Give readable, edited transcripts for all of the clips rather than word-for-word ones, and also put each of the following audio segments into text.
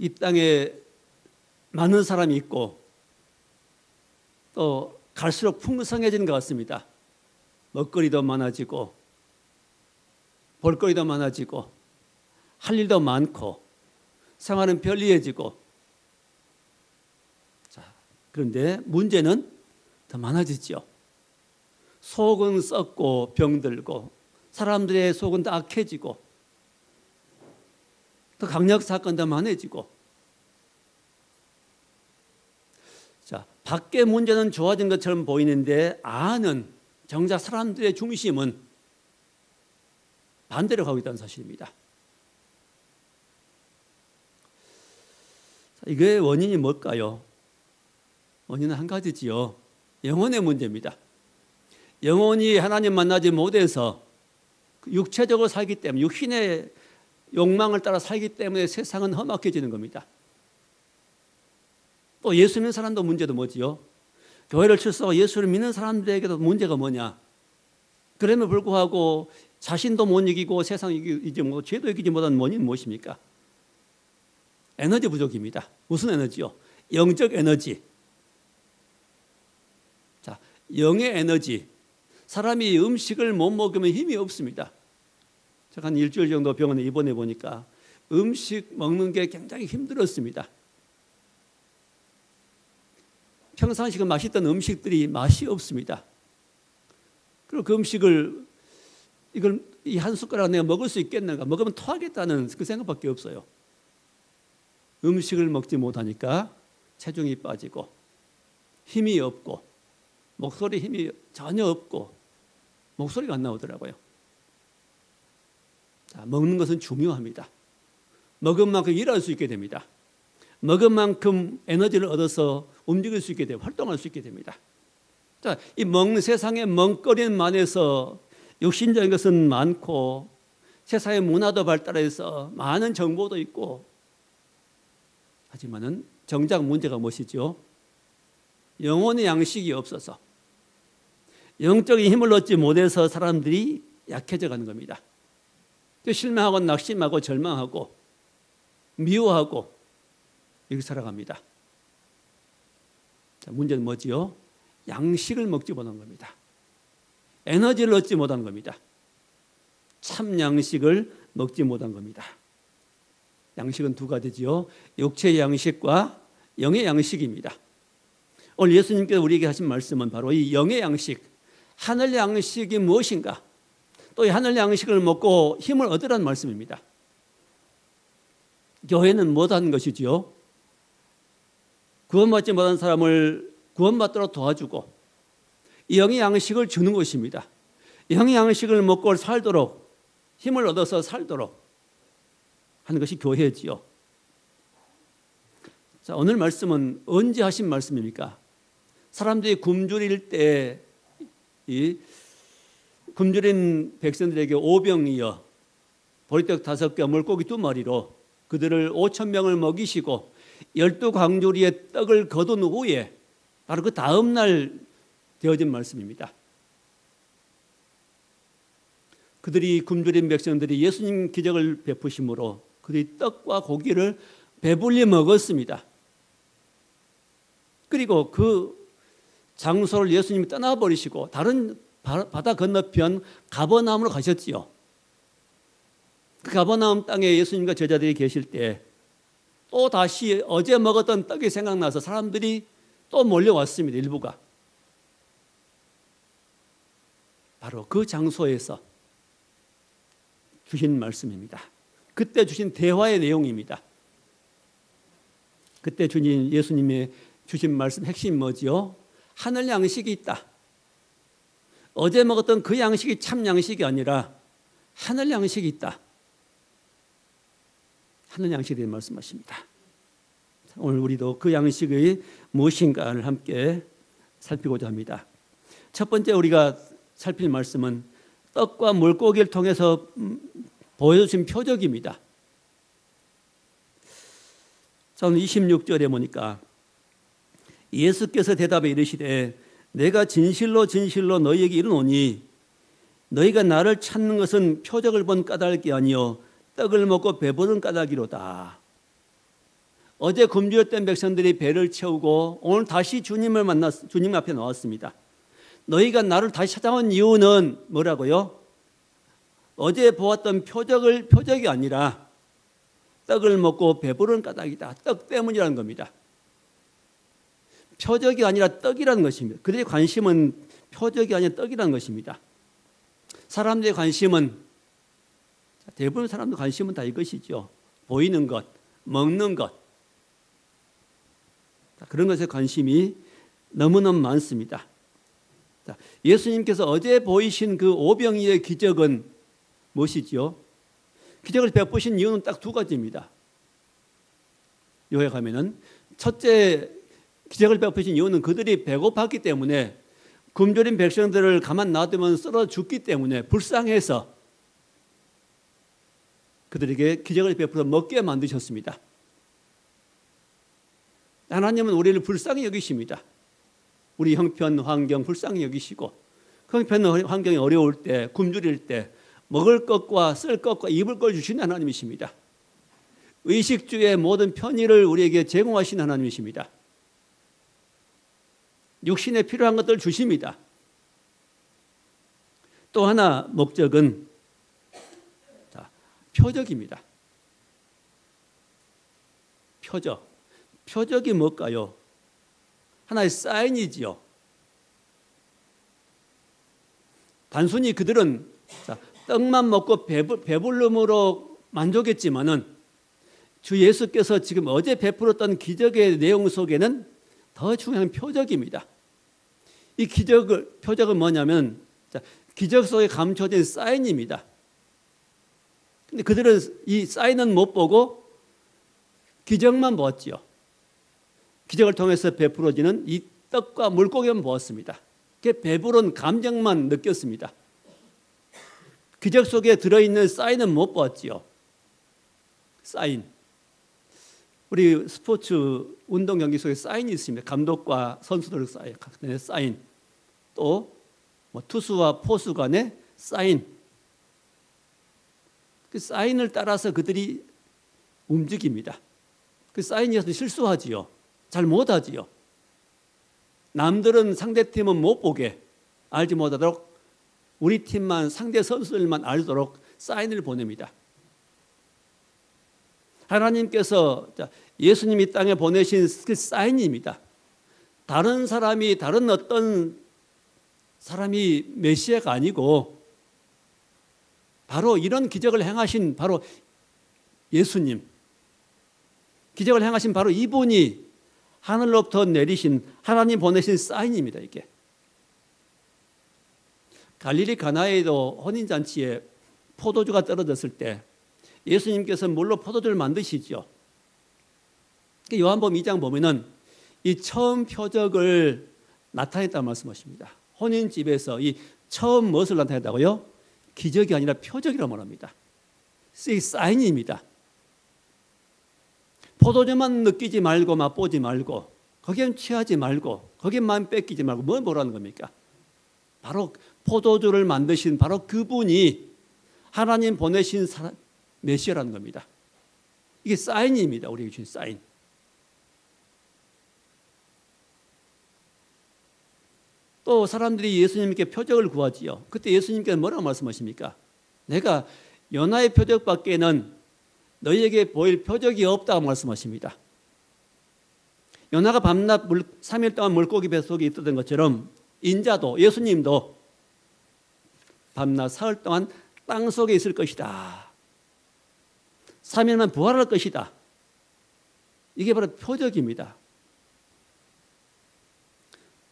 이 땅에 많은 사람이 있고 또 갈수록 풍성해지는 것 같습니다. 먹거리도 많아지고 볼거리도 많아지고 할 일도 많고 생활은 편리해지고, 자, 그런데 문제는 더 많아지죠. 속은 썩고 병들고 사람들의 속은 더 악해지고 더 강력 사건도 많아지고, 자, 밖의 문제는 좋아진 것처럼 보이는데 안은 정작 사람들의 중심은 반대로 가고 있다는 사실입니다. 이게 원인이 뭘까요? 원인은 한 가지지요. 영혼의 문제입니다. 영혼이 하나님 만나지 못해서 육체적으로 살기 때문에, 육신의 욕망을 따라 살기 때문에 세상은 험악해지는 겁니다. 또 예수 믿는 사람도 문제도 뭐지요? 교회를 출석하고 예수를 믿는 사람들에게도 문제가 뭐냐? 그럼에도 불구하고 자신도 못 이기고 세상 이기지 못하고 죄도 이기지 못하는 원인은 무엇입니까? 에너지 부족입니다. 무슨 에너지요? 영적 에너지. 자, 영의 에너지. 사람이 음식을 못 먹으면 힘이 없습니다. 제가 한 일주일 정도 병원에 입원해 보니까 음식 먹는 게 굉장히 힘들었습니다. 평상시에 맛있던 음식들이 맛이 없습니다. 그리고 그 음식을 이걸 이 한 숟가락 내가 먹을 수 있겠는가? 먹으면 토하겠다는 그 생각밖에 없어요. 음식을 먹지 못하니까 체중이 빠지고 힘이 없고 목소리 힘이 전혀 없고 목소리가 안 나오더라고요. 자, 먹는 것은 중요합니다. 먹은 만큼 일할 수 있게 됩니다. 먹은 만큼 에너지를 얻어서 움직일 수 있게 되고 활동할 수 있게 됩니다. 자, 이 세상의 먹거리는 많아서 육신적인 것은 많고 세상의 문화도 발달해서 많은 정보도 있고, 하지만은 정작 문제가 무엇이죠? 영혼의 양식이 없어서 영적인 힘을 얻지 못해서 사람들이 약해져 가는 겁니다. 실망하고 낙심하고 절망하고 미워하고 이렇게 살아갑니다. 자, 문제는 뭐지요? 양식을 먹지 못한 겁니다. 에너지를 얻지 못한 겁니다. 참 양식을 먹지 못한 겁니다. 양식은 두 가지지요. 육체의 양식과 영의 양식입니다. 오늘 예수님께서 우리에게 하신 말씀은 바로 이 영의 양식, 하늘 양식이 무엇인가? 또 이 하늘 양식을 먹고 힘을 얻으라는 말씀입니다. 교회는 못한 것이지요. 구원받지 못한 사람을 구원받도록 도와주고 이 영의 양식을 주는 것입니다. 영의 양식을 먹고 살도록, 힘을 얻어서 살도록 하는 것이 교회지요. 자, 오늘 말씀은 언제 하신 말씀입니까? 사람들이 굶주릴 때 이 굶주린 백성들에게 오병이어 보리떡 5개 물고기 2마리로 그들을 5,000명을 먹이시고 12광주리에 떡을 거둔 후에 바로 그 다음 날 되어진 말씀입니다. 그들이 굶주린 백성들이 예수님 기적을 베푸심으로 그들이 떡과 고기를 배불리 먹었습니다. 그리고 그 장소를 예수님이 떠나버리시고 다른 바다 건너편 가버나움으로 가셨지요. 그 가버나움 땅에 예수님과 제자들이 계실 때 또 다시 어제 먹었던 떡이 생각나서 사람들이 또 몰려왔습니다. 일부가. 바로 그 장소에서 주신 말씀입니다. 그때 주신 대화의 내용입니다. 그때 주신 예수님의 주신 말씀 핵심이 뭐지요? 하늘 양식이 있다. 어제 먹었던 그 양식이 참 양식이 아니라 하늘 양식이 있다. 하늘 양식에 대해 말씀하십니다. 오늘 우리도 그 양식이 무엇인가를 함께 살피고자 합니다. 첫 번째 우리가 살필 말씀은 떡과 물고기를 통해서 보여주신 표적입니다. 저는 26절에 보니까 예수께서 대답해 이르시되 내가 진실로 진실로 너희에게 이르노니 너희가 나를 찾는 것은 표적을 본 까닭이 아니요 떡을 먹고 배부른 까닭이로다. 어제 굶주렸던 백성들이 배를 채우고 오늘 다시 주님 앞에 나왔습니다. 너희가 나를 다시 찾아온 이유는 뭐라고요? 어제 보았던 표적이 아니라 떡을 먹고 배부른 까닭이다. 떡 때문이라는 겁니다. 표적이 아니라 떡이라는 것입니다. 그들의 관심은 표적이 아니라 떡이라는 것입니다. 사람들의 관심은, 대부분 사람들 관심은 다 이것이죠. 보이는 것, 먹는 것, 그런 것에 관심이 너무너무 많습니다. 예수님께서 어제 보이신 그 오병이의 기적은 무엇이지요? 기적을 베푸신 이유는 딱 두 가지입니다. 요약하면은, 첫째, 기적을 베푸신 이유는 그들이 배고팠기 때문에, 굶주린 백성들을 가만 놔두면 썰어 죽기 때문에 불쌍해서 그들에게 기적을 베풀어 먹게 만드셨습니다. 하나님은 우리를 불쌍히 여기십니다. 우리 형편 환경 불쌍히 여기시고, 그 형편 환경이 어려울 때, 굶주릴 때 먹을 것과 쓸 것과 입을 걸 주시는 하나님이십니다. 의식주의 모든 편의를 우리에게 제공하시는 하나님이십니다. 육신에 필요한 것들을 주십니다. 또 하나 목적은 표적입니다. 표적이 뭘까요? 하나의 사인이지요. 단순히 그들은 떡만 먹고 배불름으로 만족했지만은 주 예수께서 지금 어제 베풀었던 기적의 내용 속에는 더 중요한 표적입니다. 이 표적은 뭐냐면 기적 속에 감춰진 사인입니다. 근데 그들은 이 사인은 못 보고 기적만 보았지요. 기적을 통해서 베풀어지는 이 떡과 물고기만 보았습니다. 배부른 감정만 느꼈습니다. 기적 속에 들어있는 사인은 못 보았지요. 사인. 우리 스포츠 운동 경기 속에 사인이 있습니다. 감독과 선수들 사인. 또 투수와 포수 간의 사인. 그 사인을 따라서 그들이 움직입니다. 그 사인이어서 실수하지요. 잘 못하지요. 남들은 상대팀은 못 보게, 알지 못하도록 우리 팀만, 상대 선수들만 알도록 사인을 보냅니다. 하나님께서 예수님이 땅에 보내신 그 사인입니다. 다른 어떤 사람이 메시아가 아니고 바로 이런 기적을 행하신 바로 예수님, 기적을 행하신 바로 이분이 하늘로부터 내리신 하나님 보내신 사인입니다. 이게 갈릴리 가나에도 혼인잔치에 포도주가 떨어졌을 때 예수님께서 물로 포도주를 만드시죠. 요한복음 2장 보면은 이 처음 표적을 나타냈다는 말씀하십니다. 혼인집에서 이 처음 무엇을 나타냈다고요? 기적이 아니라 표적이라고 말합니다. 이 사인입니다. 포도주만 느끼지 말고 맛보지 말고 거기엔 취하지 말고 거기에 마음 뺏기지 말고 뭘 뭐라는 겁니까? 바로 포도주를 만드신 바로 그분이 하나님 보내신 메시아라는 겁니다. 이게 사인입니다. 우리에게 주신 사인. 또 사람들이 예수님께 표적을 구하지요. 그때 예수님께서 뭐라고 말씀하십니까? 내가 요나의 표적밖에는 너희에게 보일 표적이 없다고 말씀하십니다. 요나가 밤낮 3일 동안 물고기 뱃속에 있었던 것처럼 인자도 예수님도 밤낮 사흘 동안 땅 속에 있을 것이다. 3일만 부활할 것이다. 이게 바로 표적입니다.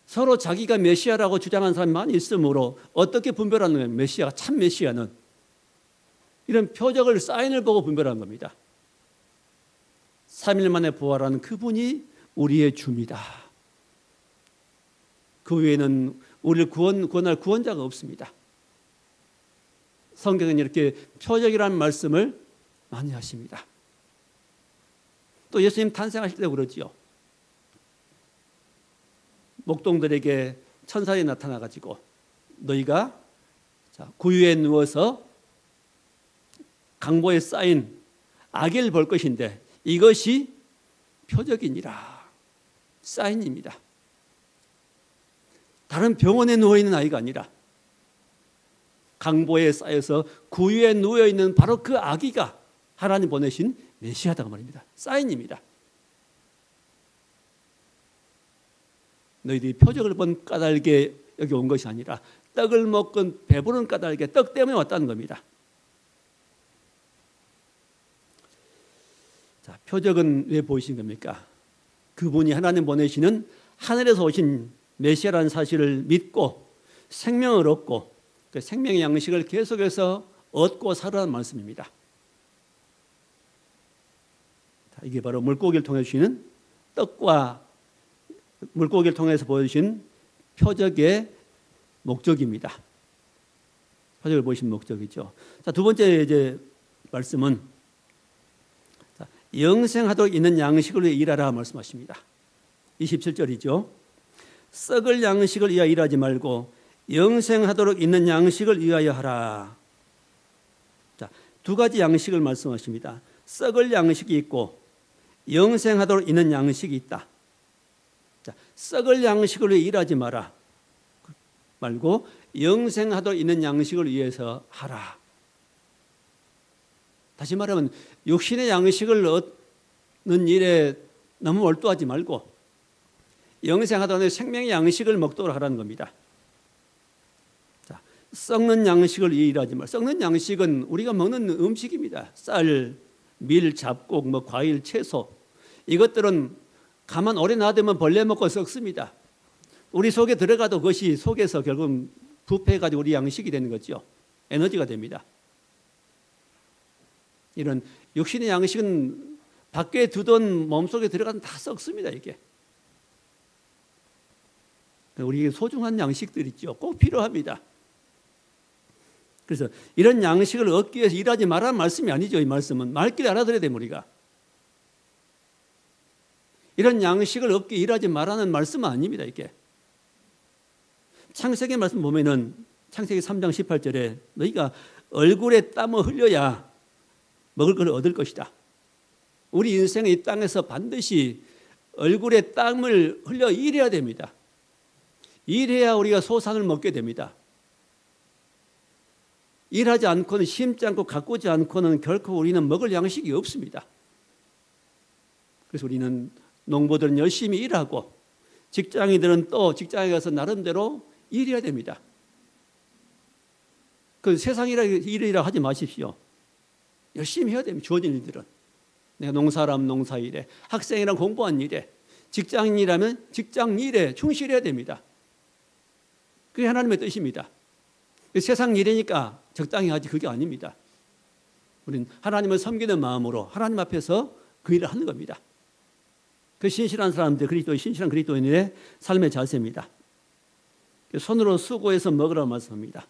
서로 자기가 메시아라고 주장하는 사람이 많이 있으므로 어떻게 분별하는 거예요? 메시아가 참 메시아는 이런 표적을 사인을 보고 분별하는 겁니다. 3일 만에 부활하는 그분이 우리의 주입니다. 그 외에는 우리를 구원할 구원자가 없습니다. 성경은 이렇게 표적이라는 말씀을 많이 하십니다. 또 예수님 탄생하실 때 그러지요. 목동들에게 천사에 나타나가지고 너희가 구유에 누워서 강보에 쌓인 아기를 볼 것인데 이것이 표적이니라. 사인입니다. 다른 병원에 누워있는 아이가 아니라 강보에 쌓여서 구유에 누워있는 바로 그 아기가 하나님 보내신 메시아다고 말입니다. 사인입니다. 너희들이 표적을 본 까닭에 여기 온 것이 아니라 떡을 먹건 배부른 까닭에 떡 때문에 왔다는 겁니다. 자, 표적은 왜 보이신 겁니까? 그분이 하나님 보내시는 하늘에서 오신 메시아라는 사실을 믿고 생명을 얻고 그 생명의 양식을 계속해서 얻고 살아라는 말씀입니다. 자, 이게 바로 물고기를 통해 주시는 떡과 물고기를 통해서 보여주신 표적의 목적입니다. 표적을 보이신 목적이죠. 자, 두 번째 이제 말씀은 영생하도록 있는 양식을 위해 일하라 말씀하십니다. 27절이죠. 썩을 양식을 위하여 일하지 말고 영생하도록 있는 양식을 위하여 하라. 자, 두 가지 양식을 말씀하십니다. 썩을 양식이 있고 영생하도록 있는 양식이 있다. 자, 썩을 양식을 위해 일하지 마라 말고 영생하도록 있는 양식을 위해서 하라. 다시 말하면 육신의 양식을 얻는 일에 너무 몰두하지 말고 영생하도록 생명의 양식을 먹도록 하라는 겁니다. 자, 썩는 양식을 위해 일하지 말고, 썩는 양식은 우리가 먹는 음식입니다. 쌀, 밀, 잡곡, 과일, 채소, 이것들은 가만 오래 놔두면 벌레 먹고 썩습니다. 우리 속에 들어가도 그것이 속에서 결국 부패해가지고 우리 양식이 되는 거죠. 에너지가 됩니다. 이런 육신의 양식은 밖에 두던 몸속에 들어가면 다 썩습니다. 이게 우리에게 소중한 양식들 있죠. 꼭 필요합니다. 그래서 이런 양식을 얻기 위해서 일하지 말라는 말씀이 아니죠. 이 말씀은 말귀를 알아들어야 됩니다. 우리가 이런 양식을 얻기 위해 일하지 말라는 말씀은 아닙니다. 이게 창세기 말씀 보면은 창세기 3장 18절에 너희가 얼굴에 땀을 흘려야 먹을 것을 얻을 것이다. 우리 인생의 이 땅에서 반드시 얼굴에 땀을 흘려 일해야 됩니다. 일해야 우리가 소산을 먹게 됩니다. 일하지 않고는 심지 않고 가꾸지 않고는 결코 우리는 먹을 양식이 없습니다. 그래서 우리는 농부들은 열심히 일하고 직장인들은 또 직장에 가서 나름대로 일해야 됩니다. 그 세상 일이라 하지 마십시오. 열심히 해야 됩니다. 주어진 일들은. 내가 농사라면 농사일에, 학생이라면 공부한 일에, 직장인이라면 직장 일에 충실해야 됩니다. 그게 하나님의 뜻입니다. 세상 일이니까 적당히 하지 그게 아닙니다. 우리는 하나님을 섬기는 마음으로 하나님 앞에서 그 일을 하는 겁니다. 그 신실한 사람들, 신실한 그리스도인의 삶의 자세입니다. 손으로 수고해서 먹으라고 말씀합니다.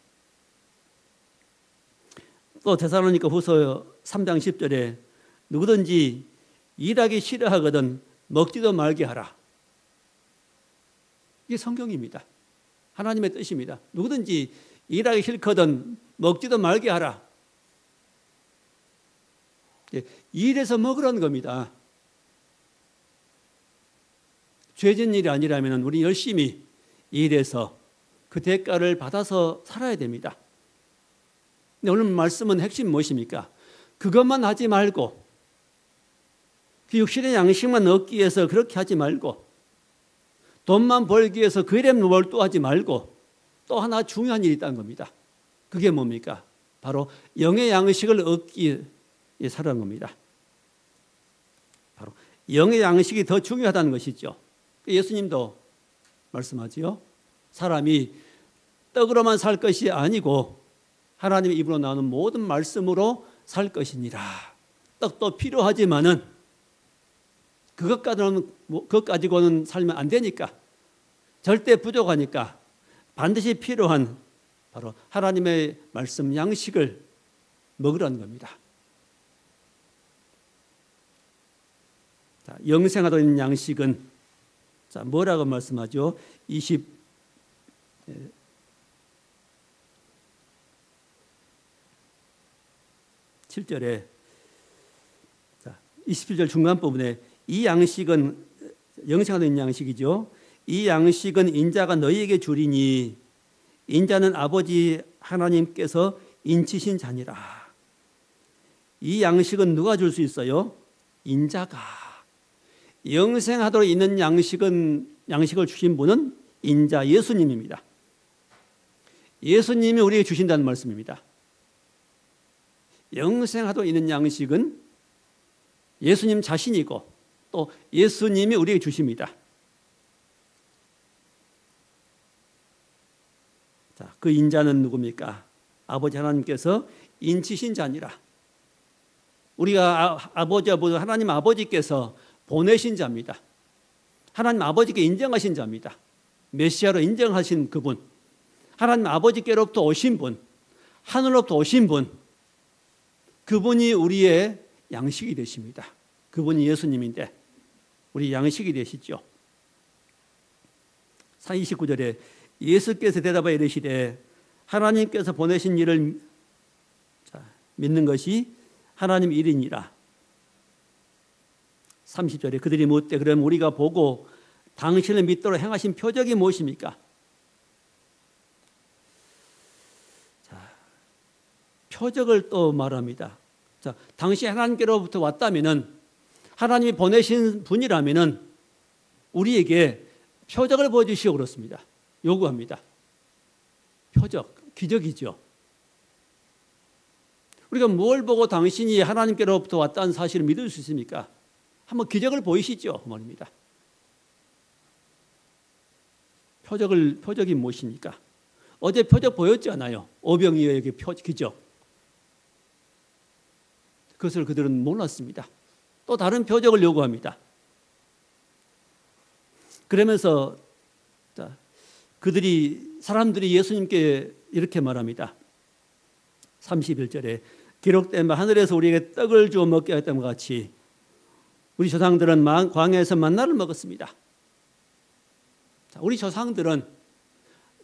또 데살로니가 후서 3장 10절에 누구든지 일하기 싫어하거든 먹지도 말게 하라. 이게 성경입니다. 하나님의 뜻입니다. 누구든지 일하기 싫거든 먹지도 말게 하라. 일해서 먹으라는 겁니다. 죄진 일이 아니라면 우리 열심히 일해서 그 대가를 받아서 살아야 됩니다. 근데 오늘 말씀은 핵심 무엇입니까? 그것만 하지 말고 그 육신의 양식만 얻기 위해서 그렇게 하지 말고 돈만 벌기 위해서 그 일에 몰두하지 말고 또 하나 중요한 일이 있다는 겁니다. 그게 뭡니까? 바로 영의 양식을 얻기 위해 살아가는 겁니다. 바로 영의 양식이 더 중요하다는 것이죠. 예수님도 말씀하지요. 사람이 떡으로만 살 것이 아니고 하나님의 입으로 나오는 모든 말씀으로 살 것이니라. 떡도 필요하지만은 그것 가지고는 살면 안 되니까, 절대 부족하니까 반드시 필요한 바로 하나님의 말씀 양식을 먹으라는 겁니다. 자, 영생하도록 있는 양식은 자, 뭐라고 말씀하죠? 27절에 27절 중간 부분에 이 양식은 영생하는 양식이죠. 이 양식은 인자가 너희에게 주리니 인자는 아버지 하나님께서 인치신 자니라. 이 양식은 누가 줄 수 있어요? 인자가. 영생하도록 있는 양식을 주신 분은 인자 예수님입니다. 예수님이 우리에게 주신다는 말씀입니다. 영생하도록 있는 양식은 예수님 자신이고 또 예수님이 우리에게 주십니다. 자, 그 인자는 누굽니까? 아버지 하나님께서 인치신 자니라. 우리가 하나님 아버지께서 보내신 자입니다. 하나님 아버지께 인정하신 자입니다. 메시아로 인정하신 그분, 하나님 아버지께로부터 오신 분, 하늘로부터 오신 분, 그분이 우리의 양식이 되십니다. 그분이 예수님인데 우리 양식이 되시죠. 29절에 예수께서 대답하여 이르시되 하나님께서 보내신 이를 믿는 것이 하나님 일이니라. 30절에 그들이 묻되 그럼 우리가 보고 당신을 믿도록 행하신 표적이 무엇입니까? 자, 표적을 또 말합니다. 자, 당신이 하나님께로부터 왔다면은 하나님이 보내신 분이라면은 우리에게 표적을 보여주시오 그렇습니다. 요구합니다. 표적, 기적이죠. 우리가 뭘 보고 당신이 하나님께로부터 왔다는 사실을 믿을 수 있습니까? 한번 기적을 보이시죠 그 말입니다. 표적이 무엇입니까? 어제 표적 보였잖아요. 오병이어에게 기적. 그것을 그들은 몰랐습니다. 또 다른 표적을 요구합니다. 그러면서 사람들이 예수님께 이렇게 말합니다. 31절에 기록된 바 하늘에서 우리에게 떡을 주어 먹게 했던 것 같이 우리 조상들은 광야에서 만나를 먹었습니다. 우리 조상들은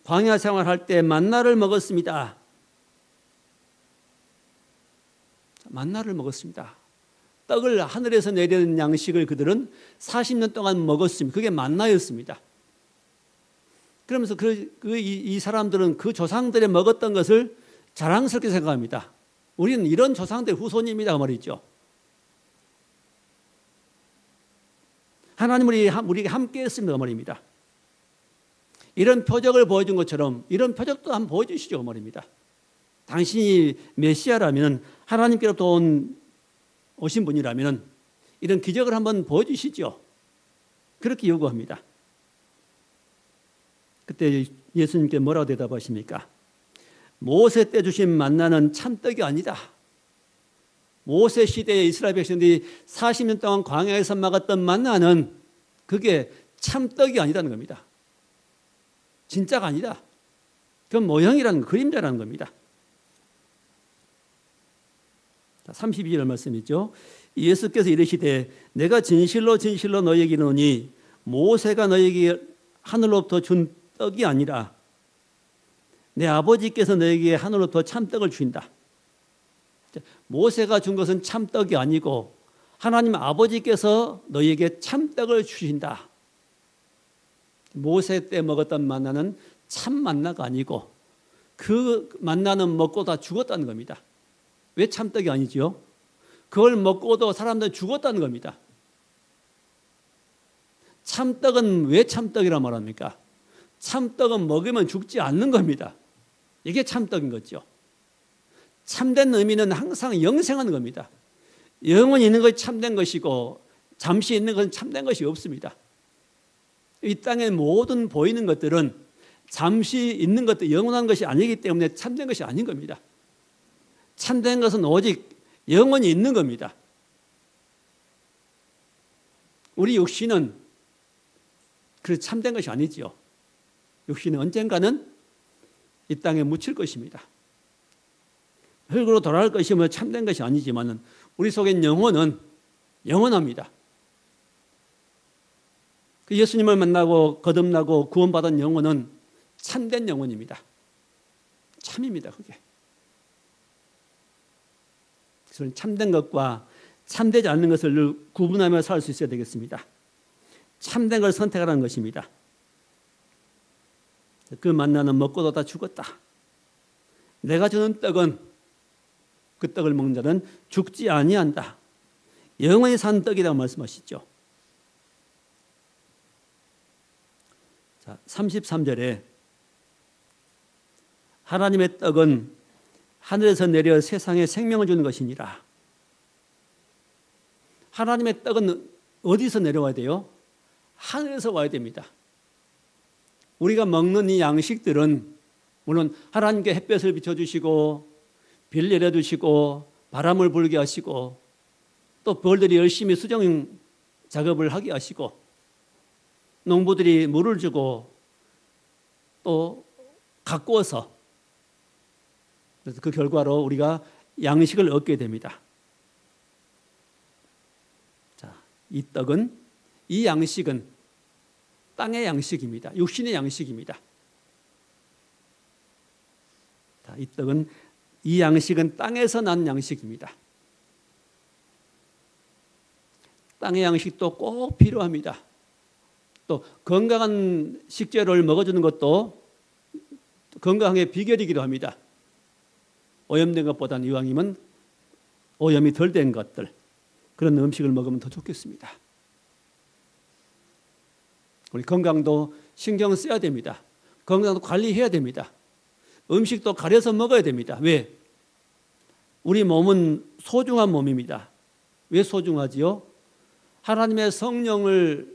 광야 생활할 때 만나를 먹었습니다. 만나를 먹었습니다. 떡을 하늘에서 내리는 양식을 그들은 40년 동안 먹었습니다. 그게 만나였습니다. 그러면서 이 사람들은 그 조상들이 먹었던 것을 자랑스럽게 생각합니다. 우리는 이런 조상들의 후손입니다. 그 말이죠. 하나님 우리에게 함께 했습니다. 그 말입니다. 이런 표적을 보여준 것처럼 이런 표적도 한번 보여주시죠. 그 말입니다. 당신이 메시아라면 하나님께로부터 오신 분이라면 이런 기적을 한번 보여주시죠. 그렇게 요구합니다. 그때 예수님께 뭐라고 대답하십니까? 모세 때 주신 만나는 참떡이 아니다. 모세 시대의 이스라엘 백성들이 40년 동안 광야에서 먹었던 만나는 그게 참떡이 아니라는 겁니다. 진짜가 아니다. 그건 모형이라는 그림자라는 겁니다. 32절 말씀이죠. 예수께서 이르시되 내가 진실로 진실로 너희에게 이르노니 모세가 너희에게 하늘로부터 준 떡이 아니라 내 아버지께서 너희에게 하늘로부터 참떡을 주신다. 모세가 준 것은 참떡이 아니고 하나님 아버지께서 너희에게 참떡을 주신다. 모세 때 먹었던 만나는 참 만나가 아니고 그 만나는 먹고 다 죽었다는 겁니다. 왜 참떡이 아니지요? 그걸 먹고도 사람들은 죽었다는 겁니다. 참떡은 왜 참떡이라 말합니까? 참떡은 먹으면 죽지 않는 겁니다. 이게 참떡인 거죠. 참된 의미는 항상 영생하는 겁니다. 영원히 있는 것이 참된 것이고 잠시 있는 것은 참된 것이 없습니다. 이 땅의 모든 보이는 것들은 잠시 있는 것도 영원한 것이 아니기 때문에 참된 것이 아닌 겁니다. 참된 것은 오직 영원히 있는 겁니다. 우리 육신은 그 참된 것이 아니지요. 육신은 언젠가는 이 땅에 묻힐 것입니다. 흙으로 돌아갈 것이면 참된 것이 아니지만 우리 속엔 영혼은 영원합니다. 그 예수님을 만나고 거듭나고 구원받은 영혼은 참된 영혼입니다. 참입니다. 그게. 그래서 참된 것과 참되지 않는 것을 늘 구분하며 살 수 있어야 되겠습니다. 참된 걸 선택하라는 것입니다. 그 만나는 먹고도 다 죽었다. 내가 주는 떡은 그 떡을 먹는 자는 죽지 아니한다. 영원히 산 떡이라고 말씀하시죠. 자, 33절에 하나님의 떡은 하늘에서 내려 세상에 생명을 주는 것이니라. 하나님의 떡은 어디서 내려와야 돼요? 하늘에서 와야 됩니다. 우리가 먹는 이 양식들은 물론 하나님께 햇볕을 비춰주시고 비를 내려주시고 바람을 불게 하시고 또 벌들이 열심히 수정 작업을 하게 하시고 농부들이 물을 주고 또 가꾸어서 그래서 그 결과로 우리가 양식을 얻게 됩니다. 자, 이 떡은 이 양식은 땅의 양식입니다. 육신의 양식입니다. 자, 이 떡은 이 양식은 땅에서 난 양식입니다. 땅의 양식도 꼭 필요합니다. 또 건강한 식재료를 먹어주는 것도 건강의 비결이기도 합니다. 오염된 것보다는 이왕이면 오염이 덜 된 것들 그런 음식을 먹으면 더 좋겠습니다. 우리 건강도 신경 써야 됩니다. 건강도 관리해야 됩니다. 음식도 가려서 먹어야 됩니다. 왜? 우리 몸은 소중한 몸입니다. 왜 소중하지요? 하나님의 성령을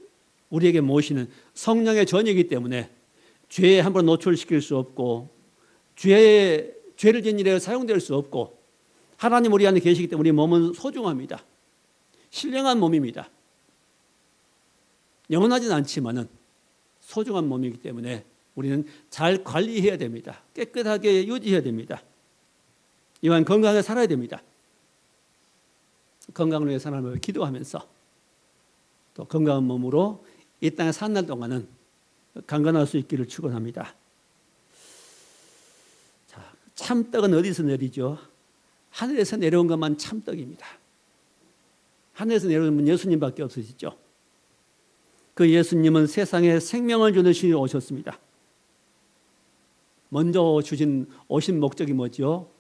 우리에게 모시는 성령의 전이기 때문에 죄에 함부로 노출시킬 수 없고 죄를 지은 일에 사용될 수 없고 하나님 우리 안에 계시기 때문에 우리 몸은 소중합니다. 신령한 몸입니다. 영원하진 않지만은 소중한 몸이기 때문에 우리는 잘 관리해야 됩니다. 깨끗하게 유지해야 됩니다. 이왕 건강하게 살아야 됩니다. 건강을 위해서 하나님을 기도하면서 또 건강한 몸으로 이 땅에 사는 날 동안은 강건할 수 있기를 축원합니다. 자, 참떡은 어디서 내리죠? 하늘에서 내려온 것만 참떡입니다. 하늘에서 내려온 분 예수님밖에 없으시죠. 그 예수님은 세상에 생명을 주는 신으로 오셨습니다. 먼저 오신 목적이 뭐죠?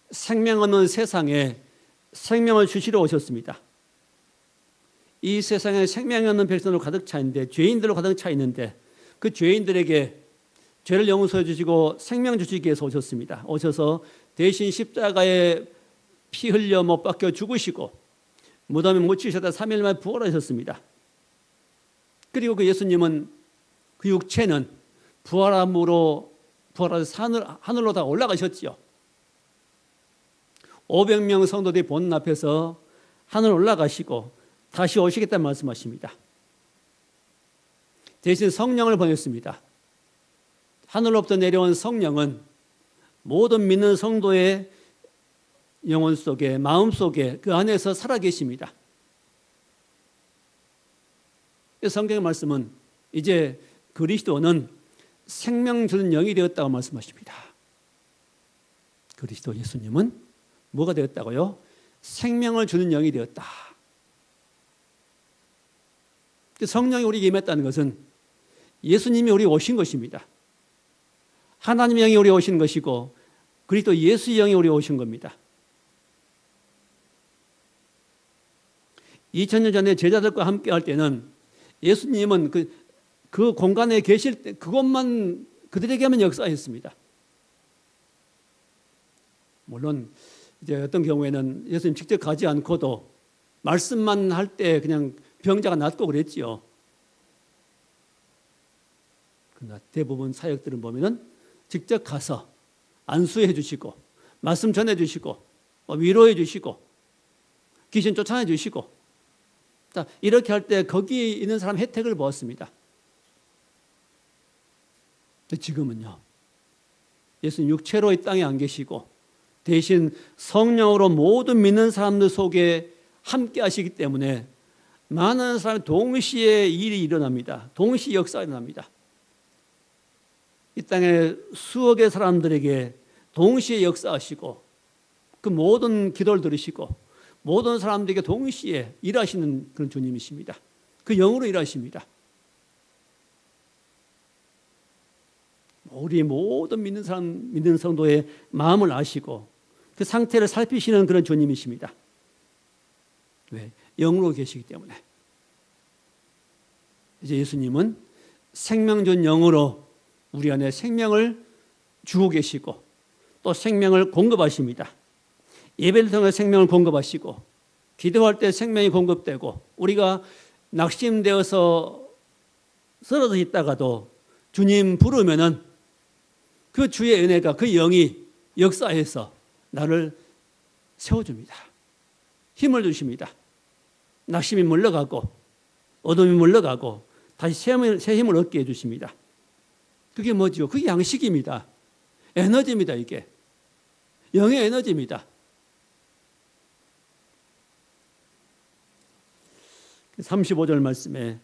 생명 없는 세상에 생명을 주시러 오셨습니다. 이 세상에 생명이 없는 백성으로 가득 차 있는데 죄인들로 가득 차 있는데 그 죄인들에게 죄를 용서해 주시고 생명 주시기 위해서 오셨습니다. 오셔서 대신 십자가에 피 흘려 못 박혀 죽으시고 무덤에 묻히셨다 3일 만에 부활하셨습니다. 그리고 그 예수님은 그 육체는 부활함으로 부활해서 하늘로 다 올라가셨지요. 500명 성도들이 본 앞에서 하늘 올라가시고 다시 오시겠다는 말씀하십니다. 대신 성령을 보냈습니다. 하늘로부터 내려온 성령은 모든 믿는 성도의 영혼 속에 마음 속에 그 안에서 살아계십니다. 성경의 말씀은 이제 그리스도는 생명 주는 영이 되었다고 말씀하십니다. 그리스도 예수님은 뭐가 되었다고요? 생명을 주는 영이 되었다. 성령이 우리에게 임했다는 것은 예수님이 우리에게 오신 것입니다. 하나님의 영이 우리에게 오신 것이고 그리스도 예수의 영이 우리에게 오신 겁니다. 2000년 전에 제자들과 함께 할 때는 예수님은 그 공간에 계실 때 그것만 그들에게만 역사했습니다. 물론 이제 어떤 경우에는 예수님 직접 가지 않고도 말씀만 할 때 그냥 병자가 낫고 그랬지요. 그러나 대부분 사역들은 보면은 직접 가서 안수해 주시고 말씀 전해 주시고 위로해 주시고 귀신 쫓아내 주시고 자, 이렇게 할 때 거기 있는 사람 혜택을 보았습니다. 지금은요. 예수님 육체로 이 땅에 안 계시고 대신 성령으로 모든 믿는 사람들 속에 함께 하시기 때문에 많은 사람이 동시에 일이 일어납니다. 동시에 역사가 일어납니다. 이 땅에 수억의 사람들에게 동시에 역사하시고 그 모든 기도를 들으시고 모든 사람들에게 동시에 일하시는 그런 주님이십니다. 그 영으로 일하십니다. 우리 모든 믿는 성도의 마음을 아시고 그 상태를 살피시는 그런 주님이십니다. 왜? 영으로 계시기 때문에. 이제 예수님은 생명전 영으로 우리 안에 생명을 주고 계시고 또 생명을 공급하십니다. 예배를 통해 생명을 공급하시고 기도할 때 생명이 공급되고 우리가 낙심되어서 쓰러져 있다가도 주님 부르면은 그 주의 은혜가 그 영이 역사해서 나를 세워줍니다. 힘을 주십니다. 낙심이 물러가고 어둠이 물러가고 다시 새 힘을 얻게 해주십니다. 그게 뭐죠? 그게 양식입니다. 에너지입니다. 이게 영의 에너지입니다. 35절 말씀에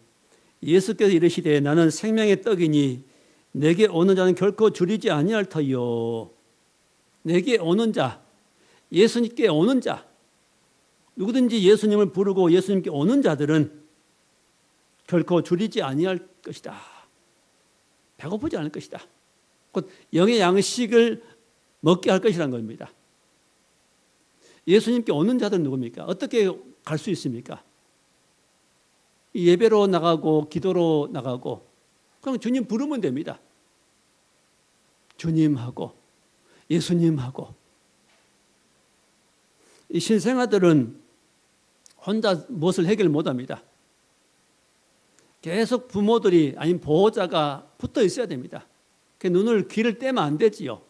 예수께서 이르시되 나는 생명의 떡이니 내게 오는 자는 결코 줄이지 아니할 터이요. 내게 오는 자, 예수님께 오는 자, 누구든지 예수님을 부르고 예수님께 오는 자들은 결코 줄이지 아니할 것이다. 배고프지 않을 것이다. 곧 영의 양식을 먹게 할 것이라는 겁니다. 예수님께 오는 자들은 누굽니까? 어떻게 갈 수 있습니까? 예배로 나가고 기도로 나가고 그냥 주님 부르면 됩니다. 주님하고 예수님하고. 이 신생아들은 혼자 무엇을 해결 못합니다. 계속 부모들이 아니면 보호자가 붙어 있어야 됩니다. 그 눈을 귀를 떼면 안 되지요.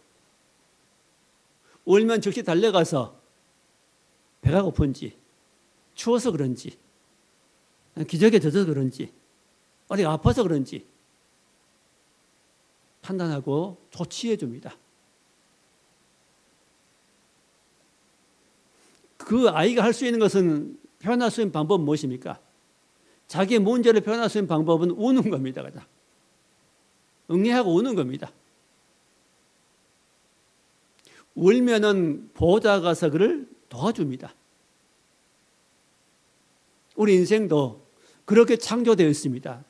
울면 즉시 달려가서 배가 고픈지 추워서 그런지 기적에 젖어서 그런지 어디가 아파서 그런지 판단하고 조치해 줍니다. 그 아이가 할 수 있는 것은 표현할 수 있는 방법은 무엇입니까? 자기의 문제를 표현할 수 있는 방법은 우는 겁니다. 응애하고 우는 겁니다. 울면은 보호자가 가서 그를 도와줍니다. 우리 인생도 그렇게 창조되어 있습니다.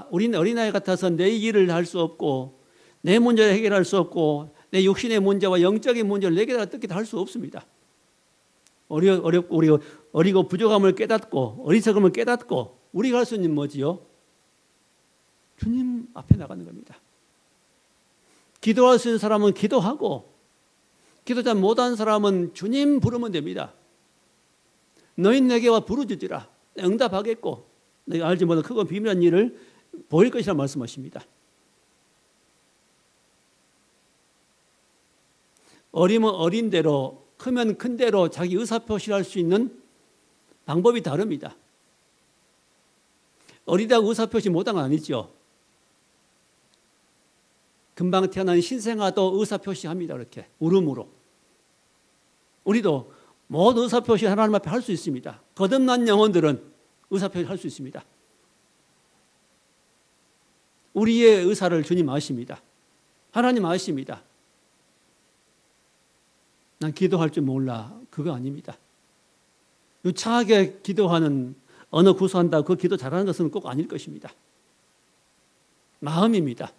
우리는 어린아이 같아서 내 일을 할 수 없고 내 문제를 해결할 수 없고 내 육신의 문제와 영적인 문제를 내게 어떻게 할 수 없습니다. 어렵고 우리 어리고 부족함을 깨닫고 어리석음을 깨닫고 우리가 할 수 있는 뭐지요? 주님 앞에 나가는 겁니다. 기도할 수 있는 사람은 기도하고 기도자 못한 사람은 주님 부르면 됩니다. 너희 내게와 부르짖으라 응답하겠고 내가 알지 못한 크고 비밀한 일을 보일 것이라 말씀하십니다. 어리면 어린 대로 크면 큰 대로 자기 의사표시를 할 수 있는 방법이 다릅니다. 어리다고 의사표시 못한 건 아니죠. 금방 태어난 신생아도 의사표시합니다. 이렇게 울음으로. 우리도 모든 의사표시 하나님 앞에 할 수 있습니다. 거듭난 영혼들은 의사표시 할 수 있습니다. 우리의 의사를 주님 아십니다. 하나님 아십니다. 난 기도할 줄 몰라. 그거 아닙니다. 유창하게 기도하는 언어 구사한다고 그 기도 잘하는 것은 꼭 아닐 것입니다. 마음입니다.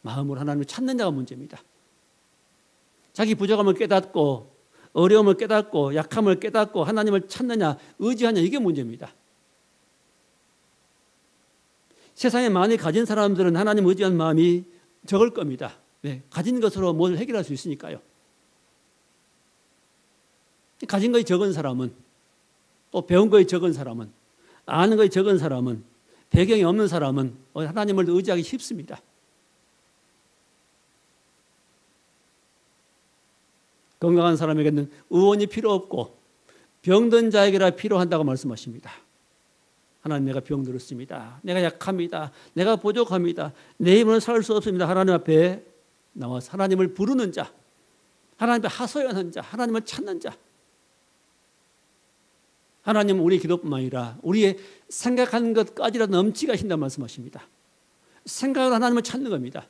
마음으로 하나님을 찾는 자가 문제입니다. 자기 부족함을 깨닫고 어려움을 깨닫고 약함을 깨닫고 하나님을 찾느냐 의지하냐 이게 문제입니다. 세상에 많이 가진 사람들은 하나님 의지한 마음이 적을 겁니다. 네, 가진 것으로 뭘 해결할 수 있으니까요. 가진 것이 적은 사람은 또 배운 것이 적은 사람은 아는 것이 적은 사람은 배경이 없는 사람은 하나님을 의지하기 쉽습니다. 건강한 사람에게는 의원이 필요 없고 병든 자에게라 필요한다고 말씀하십니다. 하나님 내가 병들었습니다. 내가 약합니다. 내가 부족합니다. 내 힘으로는 살 수 없습니다. 하나님 앞에 나와서 하나님을 부르는 자, 하나님 앞에 하소연하는 자, 하나님을 찾는 자. 하나님은 우리 기도뿐만 아니라 우리의 생각하는 것까지라도 넘치게 하신다는 말씀하십니다. 생각으로 하나님을 찾는 겁니다.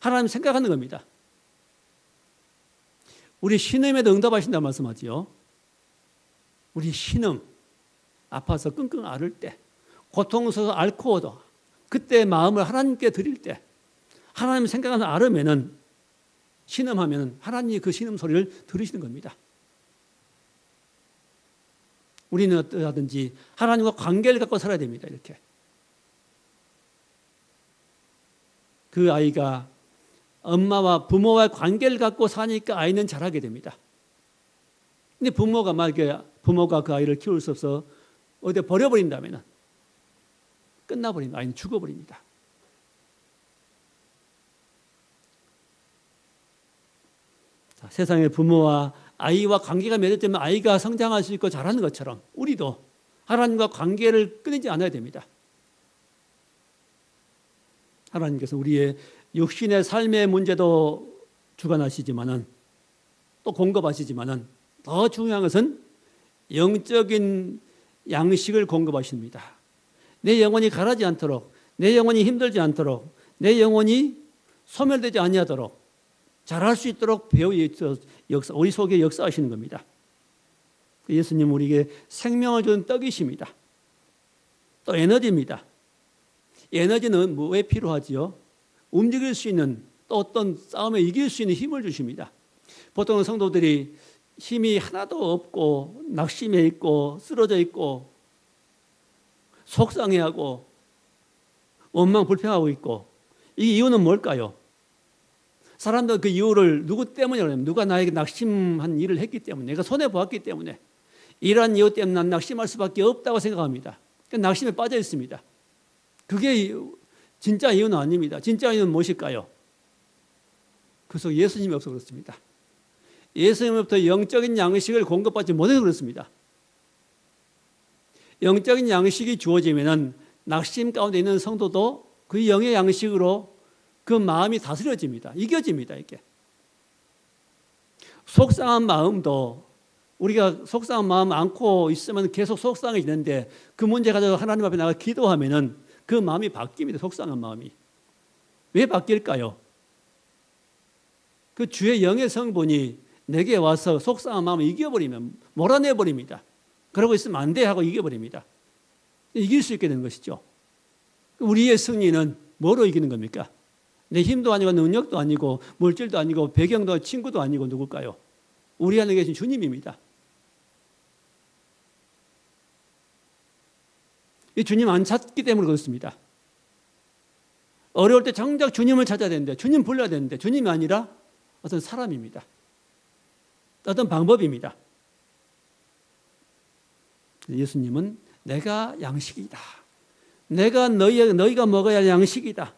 하나님 생각하는 겁니다. 우리 신음에도 응답하신다는 말씀하지요. 우리 신음, 아파서 끙끙 앓을 때, 고통스러워서 앓고도 그때 마음을 하나님께 드릴 때, 하나님 생각하면서 앓으면은, 신음하면은 하나님이 그 신음 소리를 들으시는 겁니다. 우리는 어떠하든지 하나님과 관계를 갖고 살아야 됩니다. 이렇게. 그 아이가 엄마와 부모와의 관계를 갖고 사니까 아이는 자라게 됩니다. 근데 부모가 그 아이를 키울 수 없어 어디 버려버린다면 끝나버립니다. 아이는 죽어버립니다. 자, 세상의 부모와 아이와 관계가 맺어지면 아이가 성장할 수 있고 자라는 것처럼 우리도 하나님과 관계를 끊이지 않아야 됩니다. 하나님께서 우리의 육신의 삶의 문제도 주관하시지만은 또 공급하시지만은 더 중요한 것은 영적인 양식을 공급하십니다. 내 영혼이 가라지 않도록, 내 영혼이 힘들지 않도록, 내 영혼이 소멸되지 아니하도록 잘할 수 있도록 우리 속에 역사하시는 겁니다. 예수님 우리에게 생명을 주는 떡이십니다. 또 에너지입니다. 에너지는 왜 필요하지요? 움직일 수 있는 또 어떤 싸움에 이길 수 있는 힘을 주십니다. 보통 성도들이 힘이 하나도 없고 낙심해 있고 쓰러져 있고 속상해하고 원망 불평하고 있고 이 이유는 뭘까요? 사람들 그 이유를 누구 때문이라고 하면 누가 나에게 낙심한 일을 했기 때문에 내가 손해보았기 때문에 이러한 이유 때문에 난 낙심할 수밖에 없다고 생각합니다. 그러니까 낙심에 빠져 있습니다. 그게 진짜 이유는 아닙니다. 진짜 이유는 무엇일까요? 그래서 예수님이 없어서 그렇습니다. 예수님으로부터 영적인 양식을 공급받지 못해서 그렇습니다. 영적인 양식이 주어지면 낙심 가운데 있는 성도도 그 영의 양식으로 그 마음이 다스려집니다. 이겨집니다. 이게 속상한 마음도 우리가 속상한 마음 안고 있으면 계속 속상해지는데 그 문제 가지고 하나님 앞에 나가 기도하면은 그 마음이 바뀝니다. 속상한 마음이. 왜 바뀔까요? 그 주의 영의 성분이 내게 와서 속상한 마음을 이겨버리면 몰아내버립니다. 그러고 있으면 안 돼 하고 이겨버립니다. 이길 수 있게 되는 것이죠. 우리의 승리는 뭐로 이기는 겁니까? 내 힘도 아니고 능력도 아니고 물질도 아니고 배경도 아니고 친구도 아니고 누굴까요? 우리 안에 계신 주님입니다. 이 주님 안 찾기 때문에 그렇습니다. 어려울 때 정작 주님을 찾아야 되는데 주님 불러야 되는데 주님이 아니라 어떤 사람입니다. 어떤 방법입니다. 예수님은 내가 양식이다. 내가 너희가 먹어야 할 양식이다.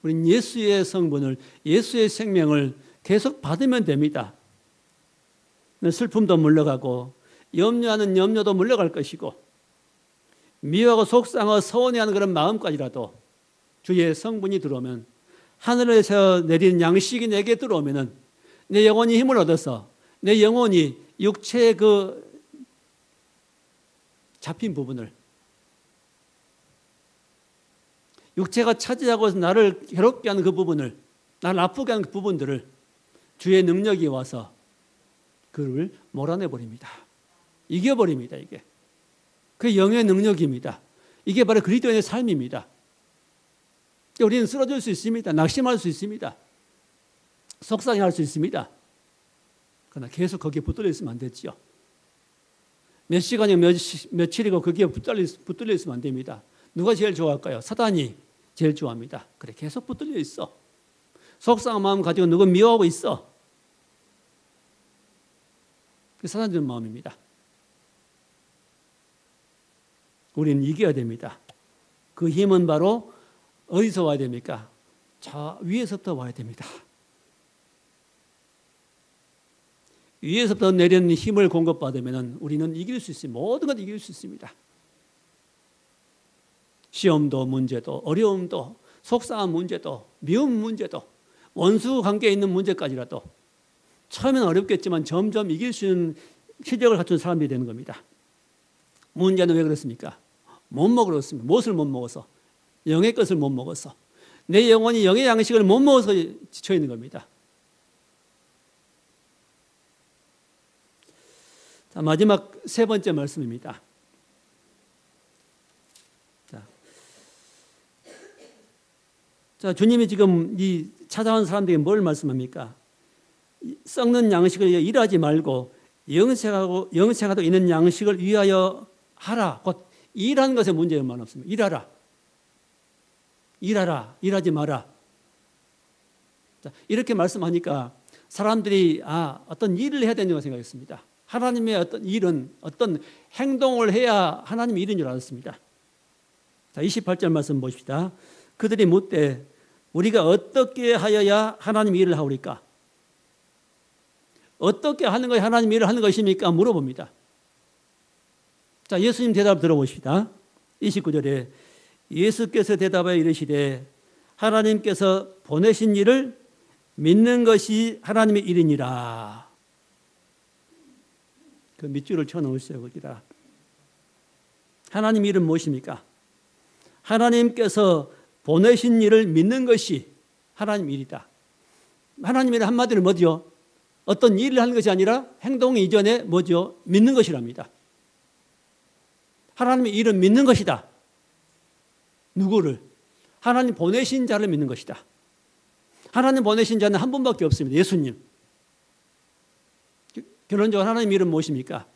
우린 예수의 성분을 예수의 생명을 계속 받으면 됩니다. 슬픔도 물러가고 염려하는 염려도 물러갈 것이고 미워하고 속상하고 서운해하는 그런 마음까지라도 주의 성분이 들어오면 하늘에서 내리는 양식이 내게 들어오면은 내 영혼이 힘을 얻어서 내 영혼이 육체의 그 잡힌 부분을 육체가 차지하고 나를 괴롭게 하는 그 부분을 나를 아프게 하는 그 부분들을 주의 능력이 와서 그를 몰아내버립니다. 이겨버립니다. 이게 그 영의 능력입니다. 이게 바로 그리스도인의 삶입니다. 우리는 쓰러질 수 있습니다. 낙심할 수 있습니다. 속상해할 수 있습니다. 그러나 계속 거기에 붙들려 있으면 안 되지요. 몇 시간이고 며칠이고 거기에 붙들려 있으면 안 됩니다. 누가 제일 좋아할까요? 사단이 제일 좋아합니다. 그래, 계속 붙들려 있어. 속상한 마음 가지고 누구 미워하고 있어. 그 사단의 마음입니다. 우리는 이겨야 됩니다. 그 힘은 바로 어디서 와야 됩니까? 저 위에서부터 와야 됩니다. 위에서부터 내리는 힘을 공급받으면 우리는 이길 수 있습니다. 모든 것 이길 수 있습니다. 시험도 문제도 어려움도 속상한 문제도 미움 문제도 원수 관계에 있는 문제까지라도 처음에는 어렵겠지만 점점 이길 수 있는 실력을 갖춘 사람들이 되는 겁니다. 문제는 왜 그렇습니까? 못 먹으러 그렇습니다. 무엇을 못 먹어서? 영의 것을 못 먹어서. 내 영혼이 영의 양식을 못 먹어서 지쳐 있는 겁니다. 자, 마지막 세 번째 말씀입니다. 자, 주님이 지금 이 찾아온 사람들에게 뭘 말씀합니까? 썩는 양식을 일하지 말고 영생하도 있는 양식을 위하여 하라. 곧 일하는 것에 문제는 없습니다. 일하라. 일하라. 일하지 마라. 자, 이렇게 말씀하니까 사람들이 어떤 일을 해야 된다고 생각했습니다. 하나님의 어떤 일은 어떤 행동을 해야 하나님의 일인 줄 알았습니다. 자, 28절 말씀 보십시다. 그들이 묻되 우리가 어떻게 하여야 하나님 일을 하오리까? 어떻게 하는 것이 하나님 일을 하는 것입니까? 물어봅니다. 자, 예수님 대답 들어보십시다. 29절에 예수께서 대답하여 이르시되 하나님께서 보내신 일을 믿는 것이 하나님의 일이니라. 그 밑줄을 쳐놓으세요. 거기다. 하나님 일은 무엇입니까? 하나님께서 보내신 일을 믿는 것이 하나님 일이다. 하나님 일은 한마디로 뭐죠? 어떤 일을 하는 것이 아니라 행동 이전에 뭐죠? 믿는 것이랍니다. 하나님의 일은 믿는 것이다. 누구를? 하나님 보내신 자를 믿는 것이다. 하나님 보내신 자는 한 분밖에 없습니다. 예수님. 결론적으로 하나님 일은 무엇입니까?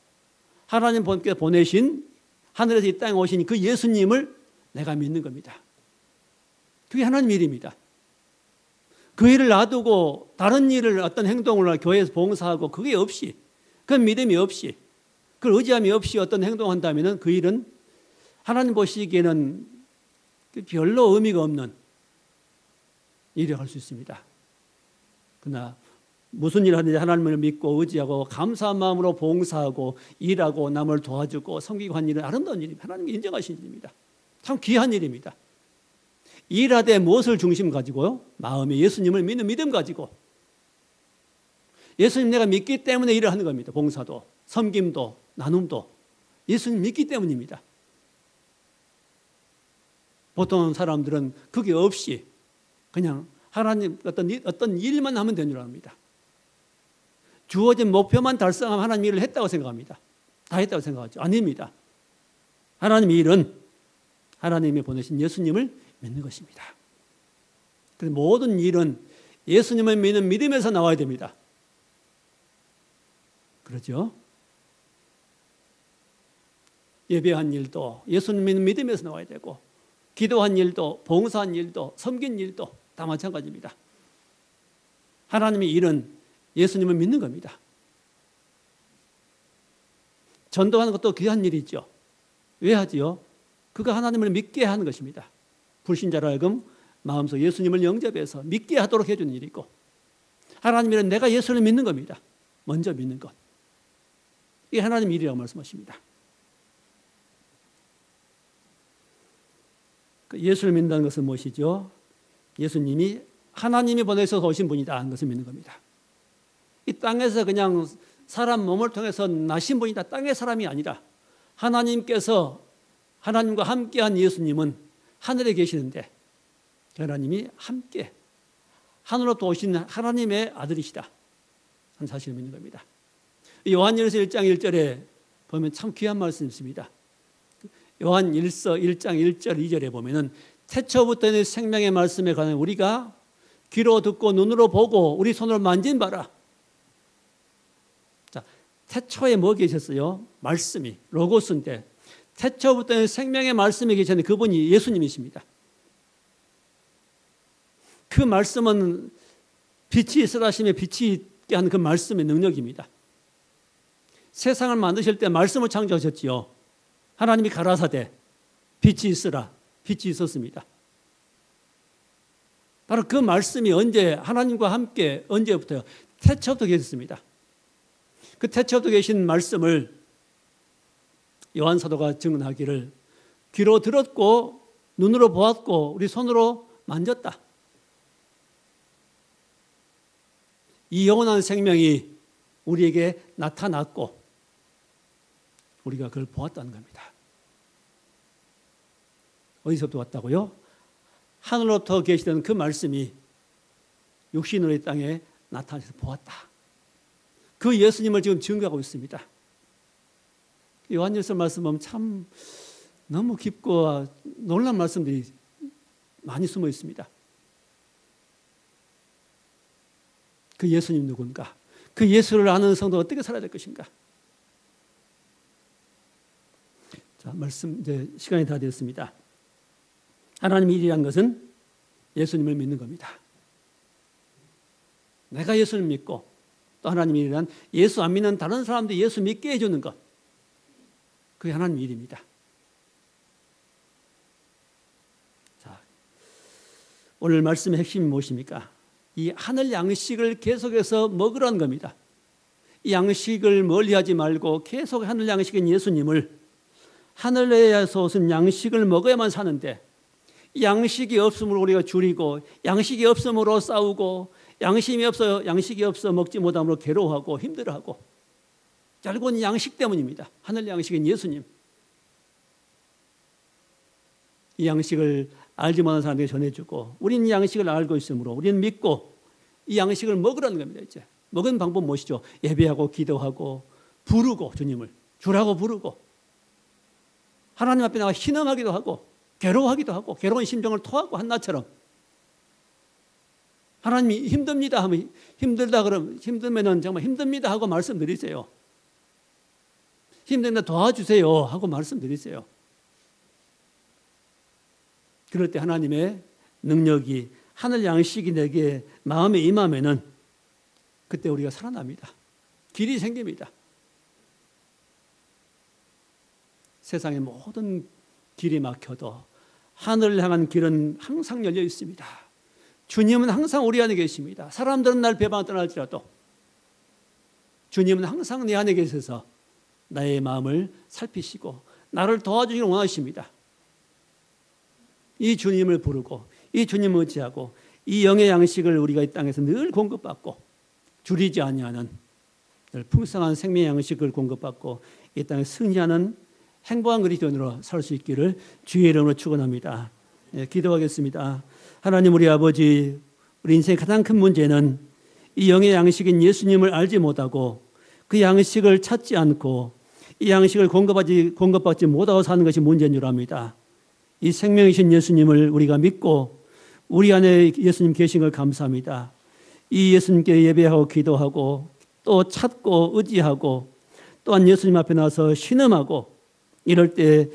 하나님께서 보내신 하늘에서 이 땅에 오신 그 예수님을 내가 믿는 겁니다. 그게 하나님 일입니다. 그 일을 놔두고 다른 일을 어떤 행동을 교회에서 봉사하고 그게 없이, 그 믿음이 없이, 그 의지함이 없이 어떤 행동을 한다면 그 일은 하나님 보시기에는 별로 의미가 없는 일이라고 할 수 있습니다. 그러나 무슨 일을 하든지 하나님을 믿고 의지하고 감사한 마음으로 봉사하고 일하고 남을 도와주고 섬기고 한 일은 아름다운 일입니다. 하나님이 인정하신 일입니다. 참 귀한 일입니다. 일하되 무엇을 중심 가지고요? 마음에 예수님을 믿는 믿음 가지고 예수님 내가 믿기 때문에 일을 하는 겁니다. 봉사도 섬김도 나눔도 예수님 믿기 때문입니다. 보통 사람들은 그게 없이 그냥 하나님 어떤 일만 하면 되는 줄 압니다. 주어진 목표만 달성하면 하나님 일을 했다고 생각합니다. 다 했다고 생각하죠. 아닙니다. 하나님의 일은 하나님이 보내신 예수님을 믿는 것입니다. 그래서 모든 일은 예수님을 믿는 믿음에서 나와야 됩니다. 그렇죠? 예배한 일도 예수님 믿는 믿음에서 나와야 되고 기도한 일도 봉사한 일도 섬긴 일도 다 마찬가지입니다. 하나님의 일은 예수님을 믿는 겁니다. 전도하는 것도 귀한 일이죠. 왜 하지요? 그가 하나님을 믿게 하는 것입니다. 불신자로 하여금 마음속 예수님을 영접해서 믿게 하도록 해주는 일이고 하나님은 내가 예수를 믿는 겁니다. 먼저 믿는 것. 이게 하나님 일이라고 말씀하십니다. 예수를 믿는다는 것은 무엇이죠? 예수님이 하나님이 보내서 오신 분이다 하는 것을 믿는 겁니다. 이 땅에서 그냥 사람 몸을 통해서 나신 분이다. 땅의 사람이 아니라 하나님께서 하나님과 함께한 예수님은 하늘에 계시는데 하나님이 함께 하늘로부터 오신 하나님의 아들이시다 하는 사실을 믿는 겁니다. 요한일서 1장 1절에 보면 참 귀한 말씀이 있습니다. 요한일서 1장 1절 2절에 보면은 태초부터 생명의 말씀에 관한 우리가 귀로 듣고 눈으로 보고 우리 손으로 만진 바라. 자, 태초에 뭐 계셨어요? 말씀이 로고스인데 태초부터 생명의 말씀이 계셨는데 그분이 예수님이십니다. 그 말씀은 빛이 있으라 하시며 빛이 있게 하는 그 말씀의 능력입니다. 세상을 만드실 때 말씀을 창조하셨지요. 하나님이 가라사대 빛이 있으라 빛이 있었습니다. 바로 그 말씀이 언제 하나님과 함께 언제부터요? 태초부터 계셨습니다. 그 태초부터 계신 말씀을 요한 사도가 증언하기를 귀로 들었고 눈으로 보았고 우리 손으로 만졌다. 이 영원한 생명이 우리에게 나타났고 우리가 그걸 보았다는 겁니다. 어디서부터 왔다고요? 하늘로부터 계시던 그 말씀이 육신으로 이 땅에 나타나서 보았다. 그 예수님을 지금 증거하고 있습니다. 요한일서 말씀 보면 참 너무 깊고 놀라운 말씀들이 많이 숨어 있습니다. 그 예수님 누군가? 그 예수를 아는 성도가 어떻게 살아야 될 것인가? 자, 말씀 이제 시간이 다 되었습니다. 하나님의 일이란 것은 예수님을 믿는 겁니다. 내가 예수를 믿고 또 하나님의 일이란 예수 안 믿는 다른 사람들 예수 믿게 해주는 것. 그게 하나님의 일입니다. 자, 오늘 말씀의 핵심이 무엇입니까? 이 하늘 양식을 계속해서 먹으라는 겁니다. 이 양식을 멀리하지 말고 계속 하늘 양식인 예수님을 하늘에서 오신 양식을 먹어야만 사는데 양식이 없으므로 우리가 줄이고 양식이 없으므로 싸우고 양식이 없어 먹지 못함으로 괴로워하고 힘들어하고 결국은 양식 때문입니다. 하늘 양식인 예수님. 이 양식을 알지 못하는 사람에게 전해주고 우리는 이 양식을 알고 있으므로 우리는 믿고 이 양식을 먹으라는 겁니다. 이제 먹은 방법 무엇이죠? 예배하고 기도하고 부르고 주님을 주라고 부르고 하나님 앞에 나가 신음하기도 하고 괴로워하기도 하고 괴로운 심정을 토하고 한나처럼 하나님이 힘듭니다 하면 힘들다 그러면 힘들면은 정말 힘듭니다 하고 말씀드리세요. 힘든데 도와주세요 하고 말씀드리세요. 그럴 때 하나님의 능력이 하늘 양식이 내게 마음에 임하면은 그때 우리가 살아납니다. 길이 생깁니다. 세상의 모든 길이 막혀도 하늘을 향한 길은 항상 열려 있습니다. 주님은 항상 우리 안에 계십니다. 사람들은 날 배반을 떠날지라도 주님은 항상 내 안에 계셔서 나의 마음을 살피시고 나를 도와주시길 원하십니다. 이 주님을 부르고 이 주님을 의지하고 이 영의 양식을 우리가 이 땅에서 늘 공급받고 줄이지 아니하는 늘 풍성한 생명의 양식을 공급받고 이 땅에 승리하는 행복한 그리스도인으로 살 수 있기를 주의 이름으로 축원합니다. 네, 기도하겠습니다. 하나님 우리 아버지, 우리 인생의 가장 큰 문제는 이 영의 양식인 예수님을 알지 못하고 그 양식을 찾지 않고 이 양식을 공급받지 못하고 사는 것이 문제인 줄 압니다. 이 생명이신 예수님을 우리가 믿고 우리 안에 예수님 계신 걸 감사합니다. 이 예수님께 예배하고 기도하고 또 찾고 의지하고 또한 예수님 앞에 나서 신음하고 이럴 때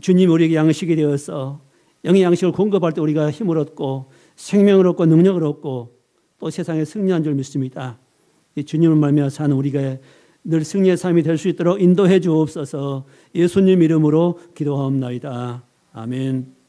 주님 우리에게 양식이 되어서 영의 양식을 공급할 때 우리가 힘을 얻고 생명을 얻고 능력을 얻고 또 세상에 승리한 줄 믿습니다. 이 주님을 말미암아 사는 우리가 늘 승리의 삶이 될 수 있도록 인도해 주옵소서. 예수님 이름으로 기도하옵나이다. 아멘.